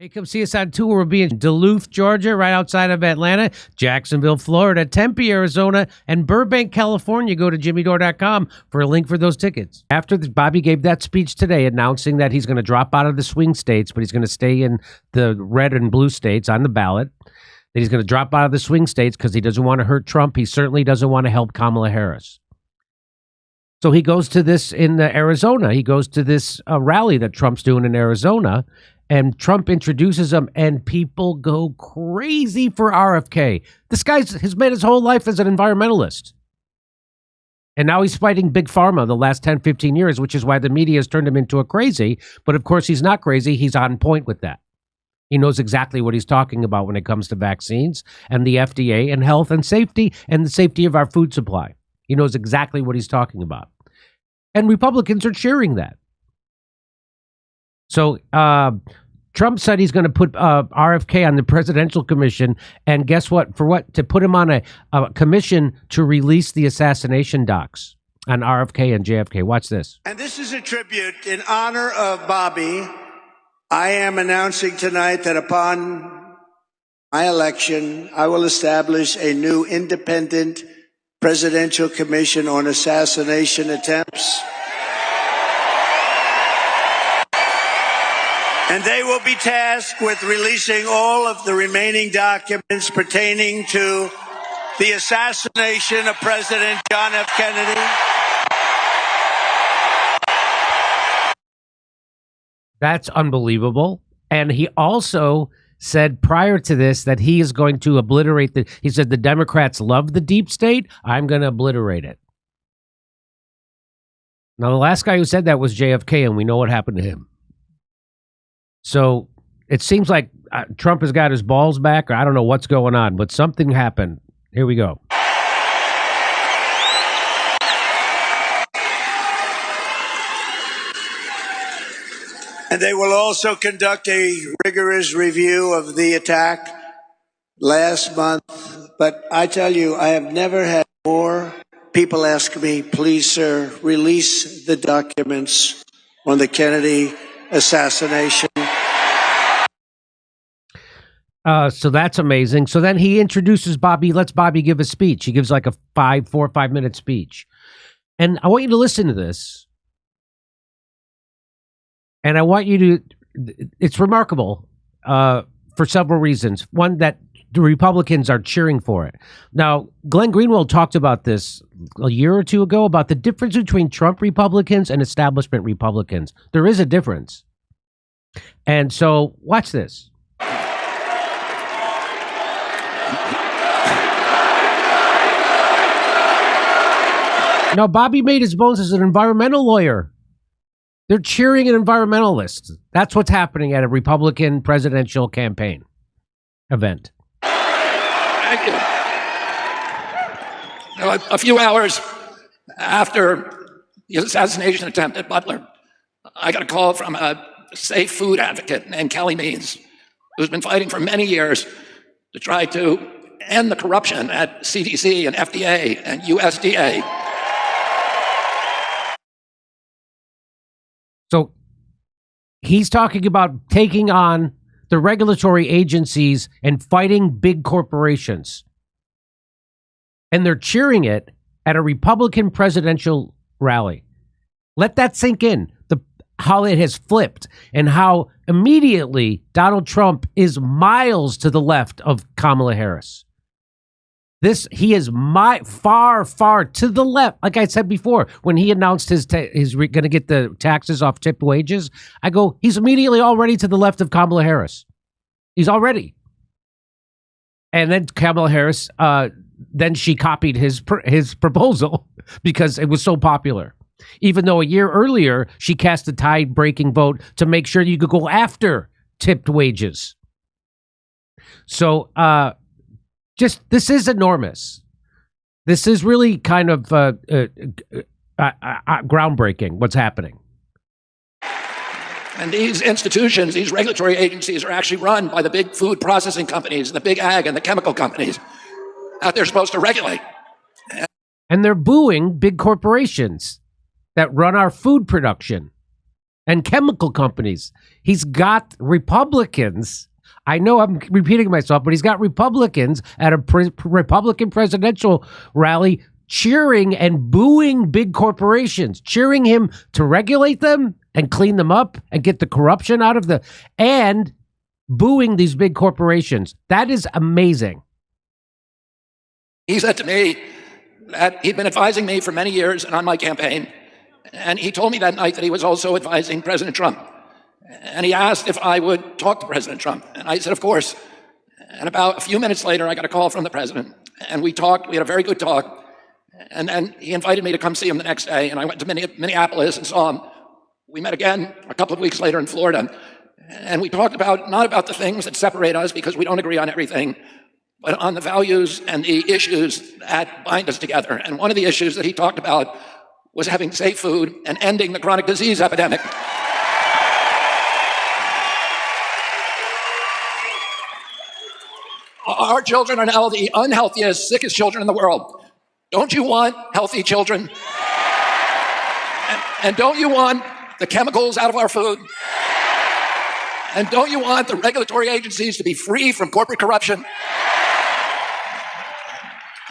Hey, come see us on tour. We'll be in Duluth, Georgia, right outside of Atlanta, Jacksonville, Florida, Tempe, Arizona, and Burbank, California. Go to jimmydore.com for a link for those tickets. After Bobby gave that speech today announcing that he's going to drop out of the swing states, but he's going to stay in the red and blue states on the ballot, that he's going to drop out of the swing states because he doesn't want to hurt Trump. He certainly doesn't want to help Kamala Harris. So he goes to this in Arizona. He goes to this rally that Trump's doing in Arizona. And Trump introduces him, and people go crazy for RFK. This guy's has made his whole life as an environmentalist. And now he's fighting Big Pharma the last 10, 15 years, which is why the media has turned him into a crazy. But of course, he's not crazy. He's on point with that. He knows exactly what he's talking about when it comes to vaccines and the FDA and health and safety and the safety of our food supply. He knows exactly what he's talking about. And Republicans are cheering that. So Trump said he's going to put RFK on the presidential commission. And guess what? For what? To put him on a commission to release the assassination docs on RFK and JFK. Watch this. And this is a tribute in honor of Bobby. I am announcing tonight that upon my election, I will establish a new independent presidential commission on assassination attempts. And they will be tasked with releasing all of the remaining documents pertaining to the assassination of President John F. Kennedy. That's unbelievable. And he also said prior to this that he is going to obliterate he said the Democrats love the deep state. I'm going to obliterate it. Now, the last guy who said that was JFK, and we know what happened to him. So it seems like Trump has got his balls back, or I don't know what's going on, but something happened. Here we go. And they will also conduct a rigorous review of the attack last month. But I tell you, I have never had more people ask me, please, sir, release the documents on the Kennedy assassination. So that's amazing. So then he introduces Bobby, lets Bobby give a speech. He gives like a 4 or 5 minute speech. And I want you to listen to this. And I want you to, it's remarkable for several reasons. One, that the Republicans are cheering for it. Now, Glenn Greenwald talked about this a year or two ago about the difference between Trump Republicans and establishment Republicans. There is a difference. And so watch this. Now, Bobby made his bones as an environmental lawyer. They're cheering an environmentalist. That's what's happening at a Republican presidential campaign event. Thank you. Now, a few hours after the assassination attempt at Butler, I got a call from a safe food advocate named Kelly Means, who's been fighting for many years to try to end the corruption at CDC and FDA and USDA. So he's talking about taking on the regulatory agencies and fighting big corporations. And they're cheering it at a Republican presidential rally. Let that sink in, how it has flipped and how immediately Donald Trump is miles to the left of Kamala Harris. He is far, far to the left. Like I said before, when he announced he's going to get the taxes off tipped wages, I go, he's immediately already to the left of Kamala Harris. He's already. And then Kamala Harris, then she copied his proposal because it was so popular. Even though a year earlier, she cast a tie-breaking vote to make sure you could go after tipped wages. So, this is enormous. This is really kind of groundbreaking, what's happening. And these institutions, these regulatory agencies are actually run by the big food processing companies, the big ag and the chemical companies that they're supposed to regulate. And they're booing big corporations that run our food production. and chemical companies. He's got Republicans. I know I'm repeating myself, but he's got Republicans at a Republican presidential rally cheering and booing big corporations, cheering him to regulate them and clean them up and get the corruption out of and booing these big corporations. That is amazing. He said to me that he'd been advising me for many years and on my campaign. And he told me that night that he was also advising President Trump. And he asked if I would talk to President Trump. And I said, of course. And about a few minutes later, I got a call from the president. And we talked. We had a very good talk. And then he invited me to come see him the next day. And I went to Minneapolis and saw him. We met again a couple of weeks later in Florida. And we talked about, not about the things that separate us because we don't agree on everything, but on the values and the issues that bind us together. And one of the issues that he talked about was having safe food and ending the chronic disease epidemic. Our children are now the unhealthiest, sickest children in the world. Don't you want healthy children? And don't you want the chemicals out of our food? And don't you want the regulatory agencies to be free from corporate corruption?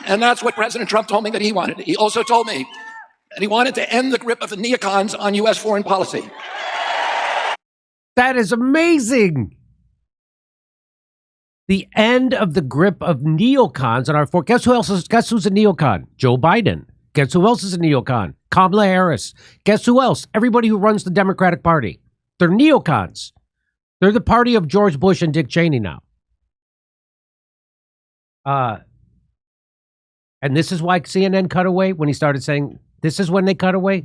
And that's what President Trump told me that he wanted. He also told me that he wanted to end the grip of the neocons on U.S. foreign policy. That is amazing. The end of the grip of neocons on our foreign. Guess who's a neocon? Joe Biden. Guess who else is a neocon? Kamala Harris. Guess who else? Everybody who runs the Democratic Party. They're neocons. They're the party of George Bush and Dick Cheney now. And this is why CNN cut away when he started saying, this is when they cut away?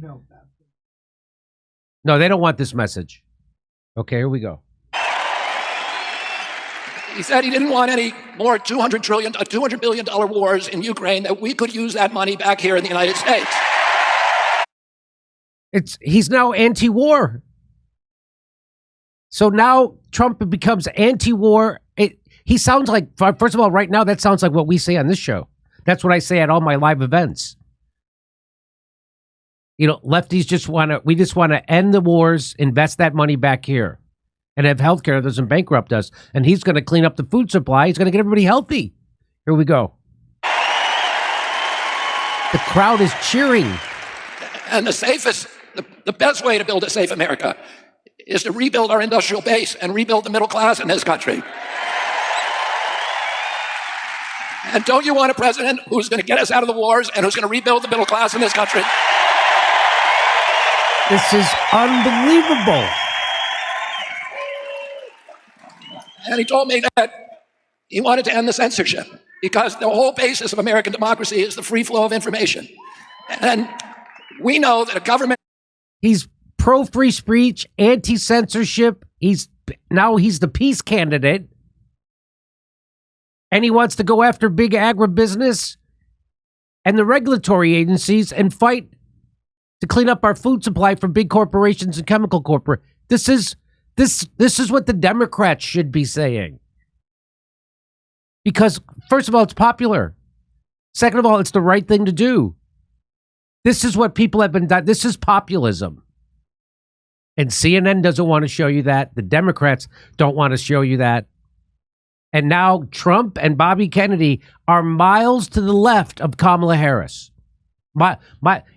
No, they don't want this message. Okay, here we go. He said he didn't want any more $200 billion wars in Ukraine, that we could use that money back here in the United States. He's now anti-war. So now Trump becomes anti-war. He sounds like, first of all, right now, that sounds like what we say on this show. That's what I say at all my live events. You know, lefties just want to end the wars, invest that money back here, and have healthcare that doesn't bankrupt us. And he's going to clean up the food supply. He's going to get everybody healthy. Here we go. The crowd is cheering. And the best way to build a safe America is to rebuild our industrial base and rebuild the middle class in this country. And don't you want a president who's going to get us out of the wars and who's going to rebuild the middle class in this country? This is unbelievable. And he told me that he wanted to end the censorship because the whole basis of American democracy is the free flow of information. And we know that a government... He's pro-free speech, anti-censorship. He's the peace candidate. And he wants to go after big agribusiness and the regulatory agencies and fight to clean up our food supply from big corporations and chemical corporate. This is what the Democrats should be saying. Because, first of all, it's popular. Second of all, it's the right thing to do. This is what people have been done. This is populism. And CNN doesn't want to show you that. The Democrats don't want to show you that. And now Trump and Bobby Kennedy are miles to the left of Kamala Harris.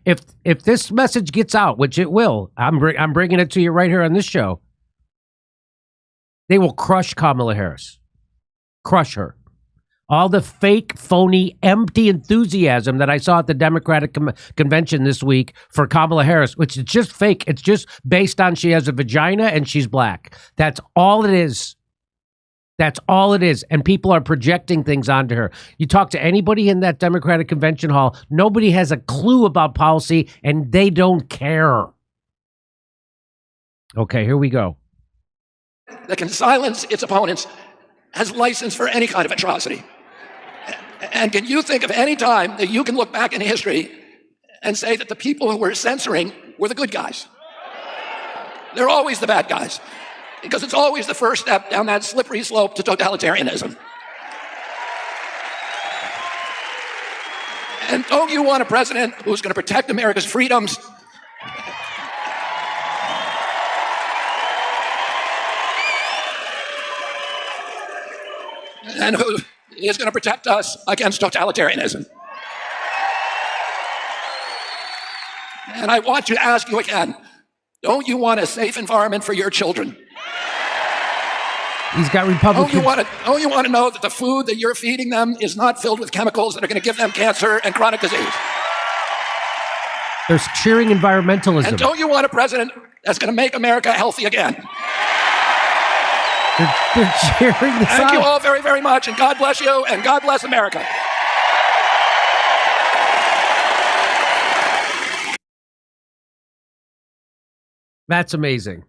If this message gets out, which it will, I'm bringing it to you right here on this show. They will crush Kamala Harris. Crush her. All the fake, phony, empty enthusiasm that I saw at the Democratic convention this week for Kamala Harris, which is just fake. It's just based on she has a vagina and she's black. That's all it is. That's all it is. And people are projecting things onto her. You talk to anybody in that Democratic convention hall, nobody has a clue about policy and they don't care. Okay, here we go. That can silence its opponents has license for any kind of atrocity. And can you think of any time that you can look back in history and say that the people who were censoring were the good guys? They're always the bad guys, because it's always the first step down that slippery slope to totalitarianism. And don't you want a president who's going to protect America's freedoms? and who is going to protect us against totalitarianism. And I want to ask you again, don't you want a safe environment for your children? He's got Republicans. Don't you want to know that the food that you're feeding them is not filled with chemicals that are going to give them cancer and chronic disease? They're cheering environmentalism. And don't you want a president that's going to make America healthy again? They're cheering this Thank on. you all very, very much, and God bless you, and God bless America. That's amazing.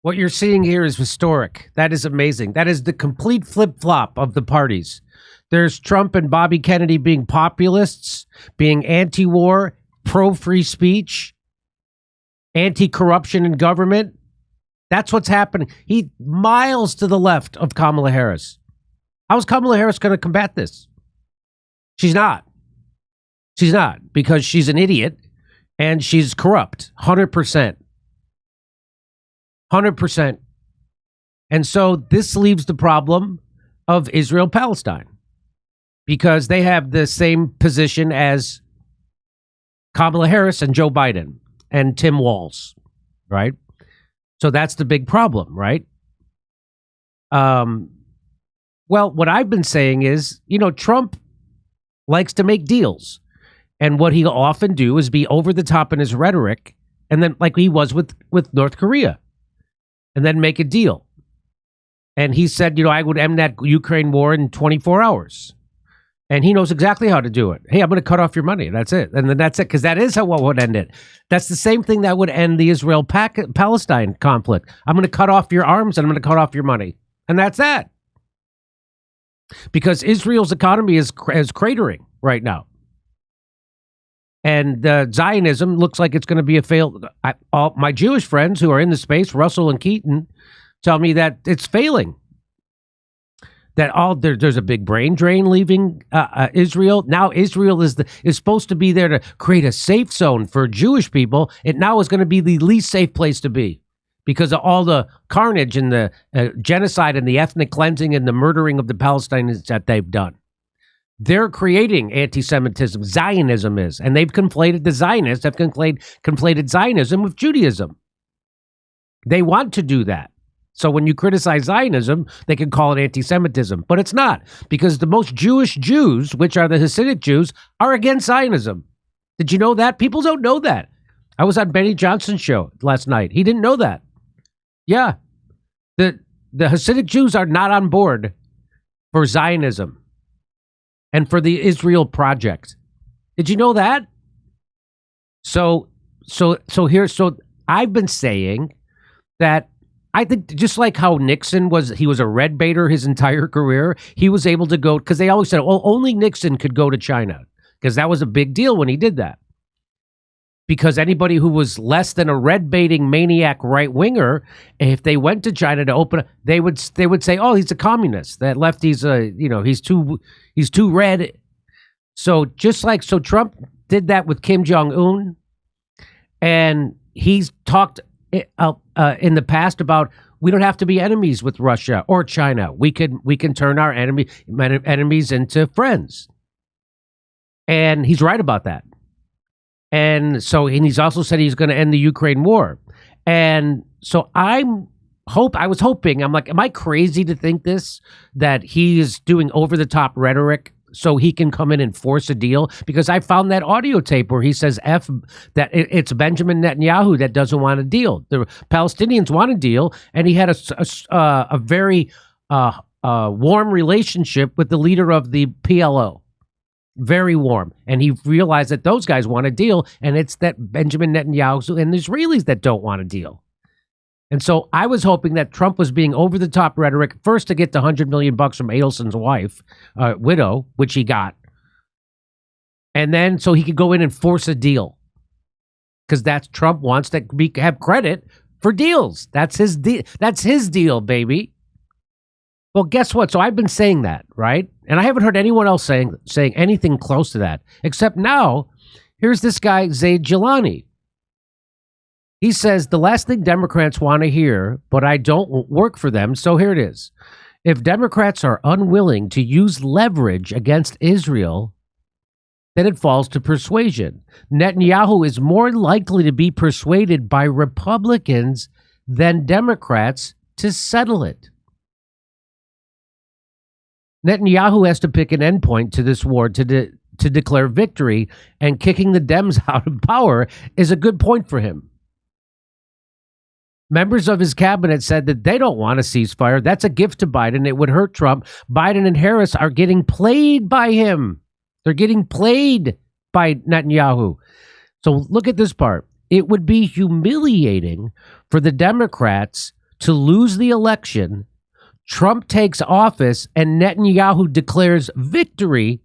What you're seeing here is historic. That is amazing. That is the complete flip-flop of the parties. There's Trump and Bobby Kennedy being populists, being anti-war, pro-free speech, anti-corruption in government. That's what's happening. He miles to the left of Kamala Harris. How is Kamala Harris going to combat this? She's not. She's not, because she's an idiot and she's corrupt, 100%. 100%. And so this leaves the problem of Israel-Palestine, because they have the same position as Kamala Harris and Joe Biden and Tim Walz, right? So that's the big problem, right? Well, what I've been saying is, Trump likes to make deals. And what he'll often do is be over the top in his rhetoric, and then like he was with North Korea, and then make a deal. And he said, I would end that Ukraine war in 24 hours. And he knows exactly how to do it. Hey, I'm going to cut off your money. That's it. And then that's it, because that is how what would end it. That's the same thing that would end the Israel-Palestine conflict. I'm going to cut off your arms and I'm going to cut off your money. And that's that. Because Israel's economy is cratering right now. And Zionism looks like it's going to be a failed. All my Jewish friends who are in the space, Russell and Keaton, tell me that it's failing. That there's a big brain drain leaving Israel. Now Israel is supposed to be there to create a safe zone for Jewish people. It now is going to be the least safe place to be, because of all the carnage and the genocide and the ethnic cleansing and the murdering of the Palestinians that they've done. They're creating anti-Semitism. Zionism is. And they've conflated the Zionists, have conflated Zionism with Judaism. They want to do that. So when you criticize Zionism, they can call it anti-Semitism. But it's not, because the most Jewish Jews, which are the Hasidic Jews, are against Zionism. Did you know that? People don't know that. I was on Benny Johnson's show last night. He didn't know that. Yeah. The Hasidic Jews are not on board for Zionism and for the Israel project. Did you know that? So I've been saying that I think just like how Nixon he was a red baiter his entire career. He was able to go, because they always said, oh, only Nixon could go to China, because that was a big deal when he did that. Because anybody who was less than a red baiting maniac right winger, if they went to China to open, they would say, oh, he's a communist. That lefty's he's too red. So Trump did that with Kim Jong-un, and he's talked in the past about, we don't have to be enemies with Russia or China. We can turn our enemies into friends. And he's right about that. And he's also said he's going to end the Ukraine war. And so I was hoping, I'm like, am I crazy to think that he is doing over the top rhetoric so he can come in and force a deal? Because I found that audio tape where he says that it's Benjamin Netanyahu that doesn't want a deal. The Palestinians want a deal, and he had a very warm relationship with the leader of the PLO. Very warm. And he realized that those guys want a deal, and it's that Benjamin Netanyahu and the Israelis that don't want a deal. And so I was hoping that Trump was being over the top rhetoric, first to get the $100 million from Adelson's wife, widow, which he got. And then so he could go in and force a deal. Because Trump wants to have credit for deals. That's his deal, baby. Well, guess what? So I've been saying that, right? And I haven't heard anyone else saying anything close to that. Except now, here's this guy, Zaid Jilani. He says, the last thing Democrats want to hear, but I don't work for them, so here it is If Democrats are unwilling to use leverage against Israel, then it falls to persuasion. Netanyahu is more likely to be persuaded by Republicans than Democrats to settle it. Netanyahu has to pick an endpoint to this war to declare victory, and kicking the Dems out of power is a good point for him. Members of his cabinet said that they don't want a ceasefire. That's a gift to Biden. It would hurt Trump. Biden and Harris are getting played by him. They're getting played by Netanyahu. So look at this part. It would be humiliating for the Democrats to lose the election. Trump takes office and Netanyahu declares victory.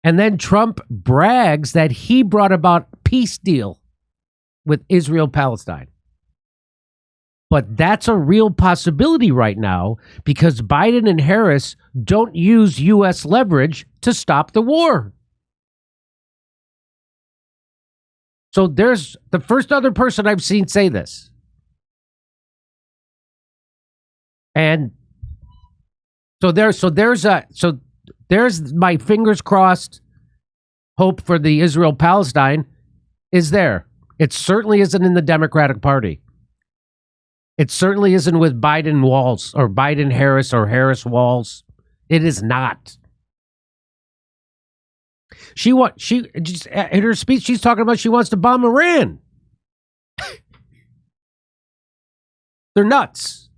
And then Trump brags that he brought about peace deal with Israel-Palestine. But that's a real possibility right now because Biden and Harris don't use U.S. leverage to stop the war. So there's the first other person I've seen say this. And there's my fingers crossed hope for the Israel-Palestine is there. It certainly isn't in the Democratic Party. It certainly isn't with Biden Walz or Biden Harris or Harris Walz. It is not. In her speech, she's talking about she wants to bomb Iran. They're nuts.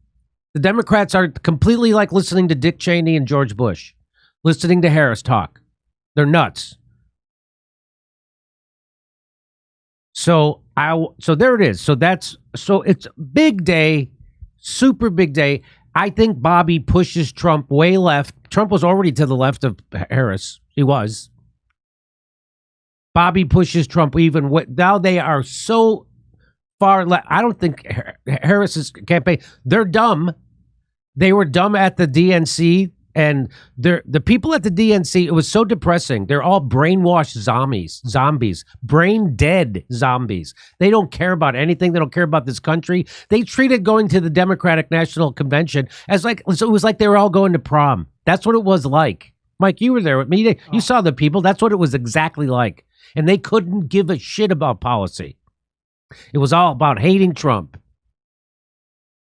The Democrats are completely like listening to Dick Cheney and George Bush, listening to Harris talk. They're nuts. So there it is. So it's big day, super big day. I think Bobby pushes Trump way left. Trump was already to the left of Harris. He was. Bobby pushes Trump even. Now they are so far left. I don't think Harris's campaign, they're dumb. They were dumb at the DNC. And the people at the DNC, it was so depressing. They're all brainwashed zombies, brain dead zombies. They don't care about anything. They don't care about this country. They treated going to the Democratic National Convention as it was like they were all going to prom. That's what it was like. Mike, you were there with me. You saw the people. That's what it was exactly like. And they couldn't give a shit about policy. It was all about hating Trump.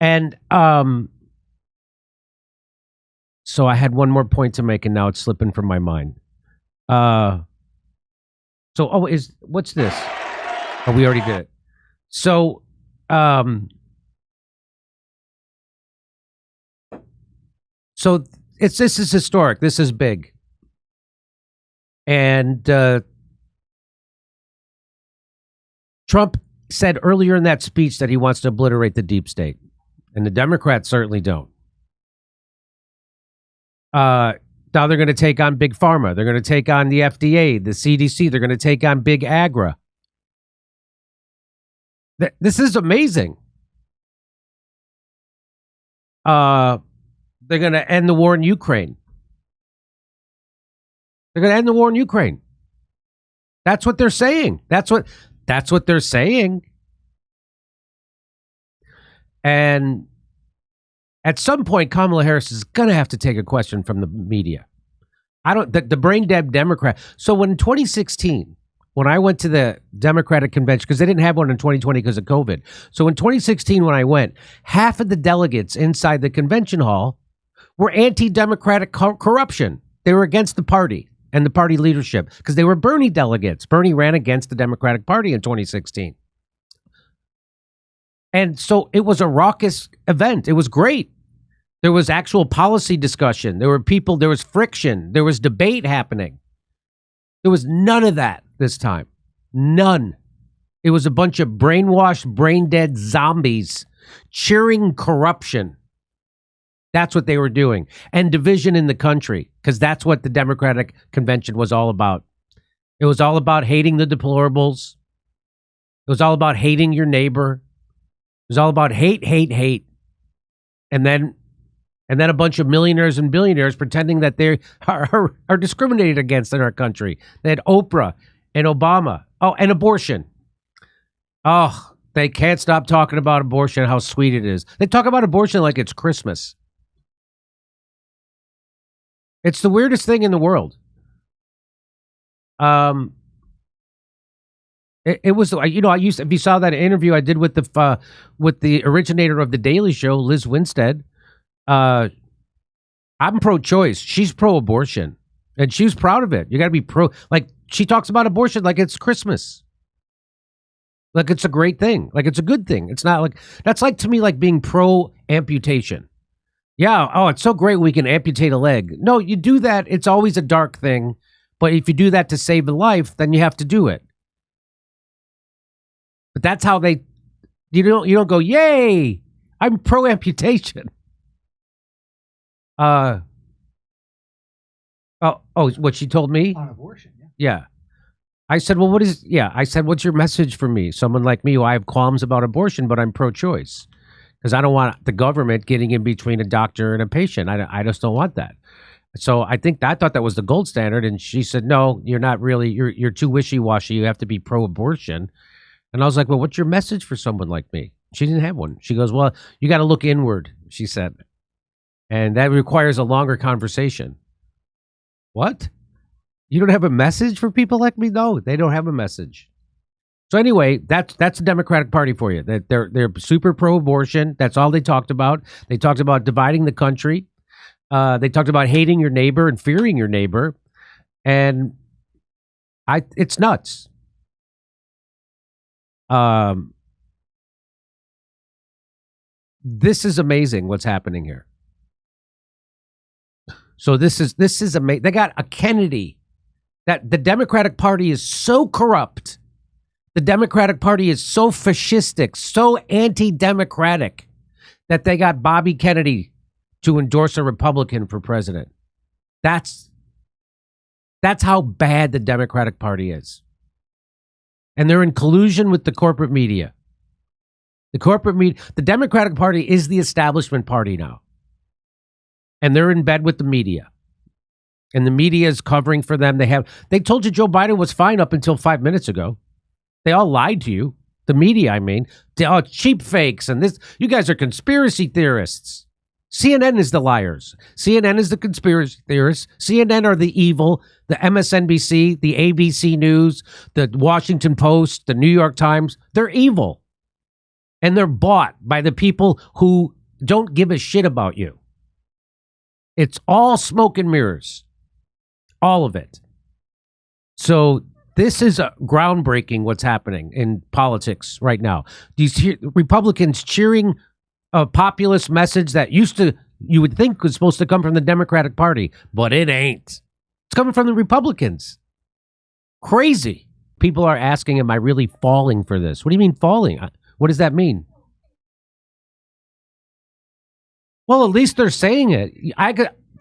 And, so I had one more point to make, and now it's slipping from my mind. What's this? Oh, we already did it. So, this is historic. This is big, and Trump said earlier in that speech that he wants to obliterate the deep state, and the Democrats certainly don't. Now they're going to take on Big Pharma. They're going to take on the FDA, the CDC. They're going to take on Big Agra. This is amazing. They're going to end the war in Ukraine. They're going to end the war in Ukraine. That's what they're saying. That's what they're saying. And at some point, Kamala Harris is going to have to take a question from the media. The brain dead Democrat. So when in 2016, when I went to the Democratic convention, because they didn't have one in 2020 because of COVID. So in 2016, when I went, half of the delegates inside the convention hall were anti-democratic corruption. They were against the party and the party leadership because they were Bernie delegates. Bernie ran against the Democratic Party in 2016. And so it was a raucous event. It was great. There was actual policy discussion. There were people, there was friction. There was debate happening. There was none of that this time. None. It was a bunch of brainwashed, brain-dead zombies cheering corruption. That's what they were doing. And division in the country, because that's what the Democratic Convention was all about. It was all about hating the deplorables. It was all about hating your neighbor. It was all about hate, hate, hate. And then a bunch of millionaires and billionaires pretending that they are discriminated against in our country. They had Oprah and Obama. Oh, and abortion. Oh, they can't stop talking about abortion, how sweet it is. They talk about abortion like it's Christmas. It's the weirdest thing in the world. It was, you know, if you saw that interview I did with the originator of the Daily Show, Liz Winstead, I'm pro-choice. She's pro-abortion, and she was proud of it. You got to be pro. Like, she talks about abortion like it's Christmas, like it's a great thing, like it's a good thing. It's not like that's like to me like being pro-amputation. Yeah, oh, it's so great we can amputate a leg. No, you do that. It's always a dark thing, but if you do that to save a life, then you have to do it. But that's how you don't go, yay, I'm pro-amputation. Oh, what she told me? On abortion, yeah. Yeah. I said, well, I said, what's your message for me? Someone like me who I have qualms about abortion, but I'm pro-choice. Because I don't want the government getting in between a doctor and a patient. I just don't want that. So I thought that was the gold standard. And she said, no, you're not really, you're too wishy-washy. You have to be pro-abortion. And I was like, well, what's your message for someone like me? She didn't have one. She goes, well, you got to look inward, she said. And that requires a longer conversation. What? You don't have a message for people like me? No, they don't have a message. So anyway, that's the Democratic Party for you. They're super pro-abortion. That's all they talked about. They talked about dividing the country. They talked about hating your neighbor and fearing your neighbor. And it's nuts. This is amazing what's happening here. So this is amazing. They got a Kennedy. That the Democratic Party is so corrupt. The Democratic Party is so fascistic, so anti-democratic that they got Bobby Kennedy to endorse a Republican for president. That's how bad the Democratic Party is. And they're in collusion with the corporate media. The Democratic Party is the establishment party now. And they're in bed with the media. And the media is covering for them. They told you Joe Biden was fine up until 5 minutes ago. They all lied to you. The media, I mean. They're cheap fakes and this. You guys are conspiracy theorists. CNN is the liars. CNN is the conspiracy theorists. CNN are the evil. The MSNBC, the ABC News, the Washington Post, the New York Times. They're evil. And they're bought by the people who don't give a shit about you. It's all smoke and mirrors. All of it. So this is groundbreaking what's happening in politics right now. These Republicans cheering a populist message that you would think was supposed to come from the Democratic Party, but it ain't. It's coming from the Republicans. Crazy. People are asking, am I really falling for this? What do you mean falling? What does that mean? Well, at least they're saying it.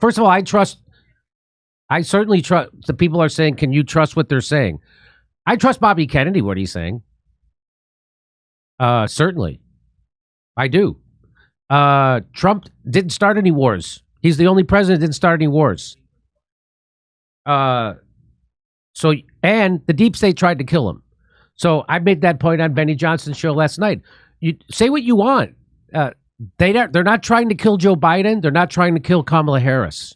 First of all, I certainly trust. The people are saying, can you trust what they're saying? I trust Bobby Kennedy, what he's saying. Certainly. I do. Trump didn't start any wars. He's the only president that didn't start any wars. And the deep state tried to kill him. So I made that point on Benny Johnson's show last night. You say what you want. They're not trying to kill Joe Biden. They're not trying to kill Kamala Harris.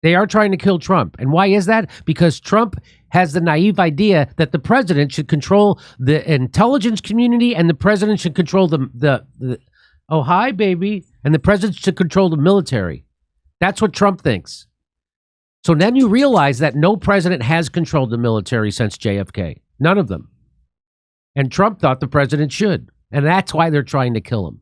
They are trying to kill Trump. And why is that? Because Trump has the naive idea that the president should control the intelligence community and the president should control the oh, hi, baby. And the president should control the military. That's what Trump thinks. So then you realize that no president has controlled the military since JFK. None of them. And Trump thought the president should. And that's why they're trying to kill him.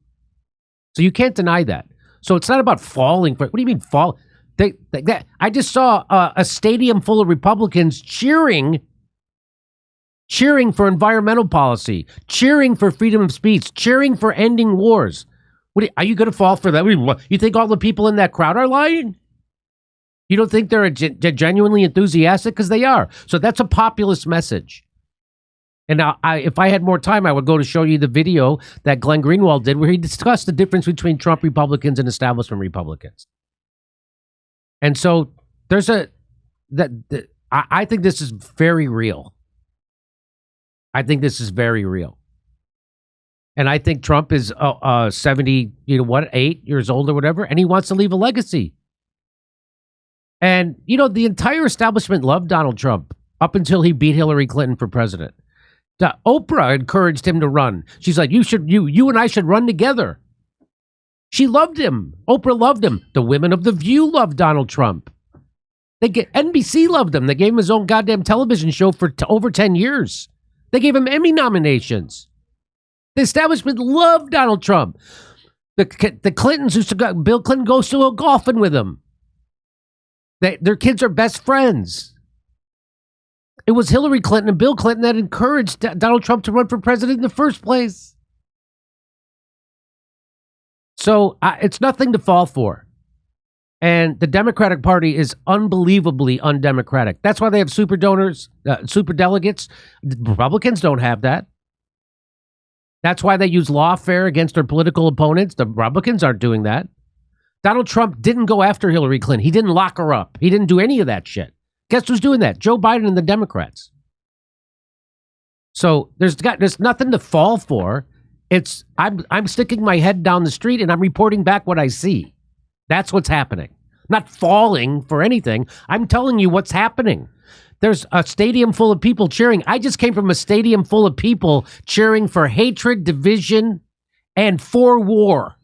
So you can't deny that. So it's not about falling for. What do you mean fall? I just saw a stadium full of Republicans cheering for environmental policy, cheering for freedom of speech, cheering for ending wars. Are you going to fall for that? You think all the people in that crowd are lying? You don't think they're genuinely enthusiastic? Because they are. So that's a populist message. And now, if I had more time, I would go to show you the video that Glenn Greenwald did where he discussed the difference between Trump Republicans and establishment Republicans. And so there's I think this is very real. I think this is very real. And I think Trump is 70, 8 years old or whatever, and he wants to leave a legacy. And, you know, the entire establishment loved Donald Trump up until he beat Hillary Clinton for president. Oprah encouraged him to run. She's like, you and I should run together. She loved him. Oprah loved him. The women of The View loved Donald Trump. NBC loved him. They gave him his own goddamn television show for over 10 years. They gave him Emmy nominations. The establishment loved Donald Trump. The Clintons used to go, Bill Clinton goes to go golfing with him. Their kids are best friends. It was Hillary Clinton and Bill Clinton that encouraged Donald Trump to run for president in the first place. So it's nothing to fall for. And the Democratic Party is unbelievably undemocratic. That's why they have super donors, super delegates. Republicans don't have that. That's why they use lawfare against their political opponents. The Republicans aren't doing that. Donald Trump didn't go after Hillary Clinton. He didn't lock her up. He didn't do any of that shit. Guess who's doing that? Joe Biden and the Democrats. So there's nothing to fall for. I'm sticking my head down the street and I'm reporting back what I see. That's what's happening. I'm not falling for anything. I'm telling you what's happening. There's a stadium full of people cheering. I just came from a stadium full of people cheering for hatred, division, and for war.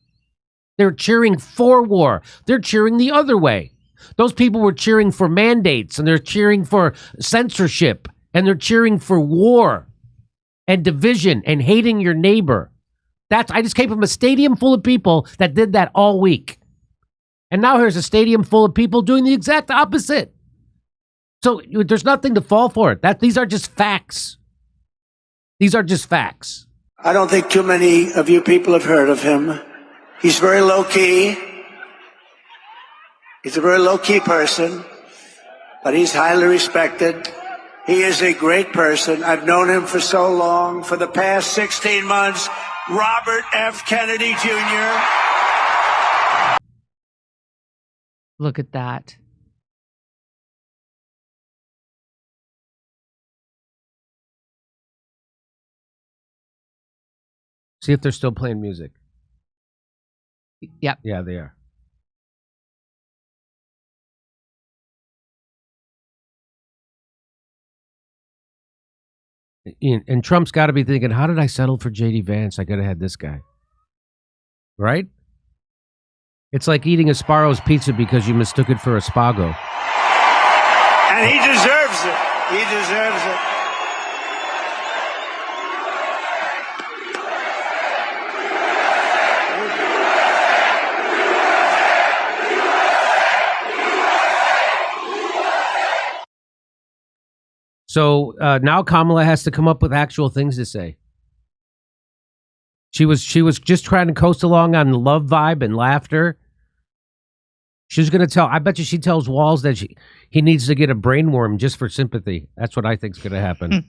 They're cheering for war. They're cheering the other way. Those people were cheering for mandates, and they're cheering for censorship, and they're cheering for war and division and hating your neighbor. I just came from a stadium full of people that did that all week. And now here's a stadium full of people doing the exact opposite. So there's nothing to fall for. These are just facts. These are just facts. I don't think too many of you people have heard of him. He's very low-key. He's a very low-key person, but he's highly respected. He is a great person. I've known him for so long. For the past 16 months, Robert F. Kennedy Jr. Look at that. See if they're still playing music. Yep. Yeah, they are. And Trump's got to be thinking, how did I settle for J.D. Vance? I could have had this guy. Right? It's like eating a Sparrow's pizza because you mistook it for a Spago. And he deserves it. He deserves it. So now Kamala has to come up with actual things to say. She was just trying to coast along on the love vibe and laughter. She's going to tell, I bet you she tells Walz that he needs to get a brain worm just for sympathy. That's what I think's going to happen.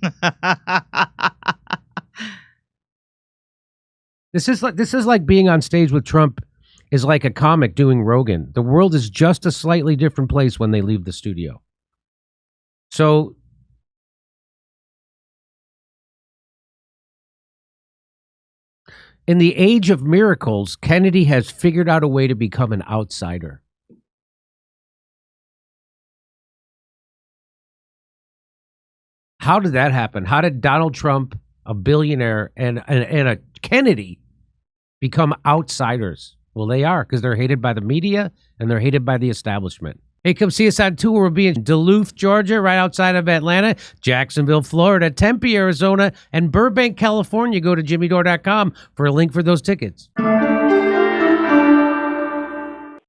This is like being on stage with Trump is like a comic doing Rogan. The world is just a slightly different place when they leave the studio. So in the age of miracles, Kennedy has figured out a way to become an outsider. How did that happen? How did Donald Trump, a billionaire, and a Kennedy become outsiders? Well, they are, because they're hated by the media and they're hated by the establishment. Hey, come see us on tour. We'll be in Duluth, Georgia, right outside of Atlanta, Jacksonville, Florida, Tempe, Arizona, and Burbank, California. Go to jimmydore.com for a link for those tickets.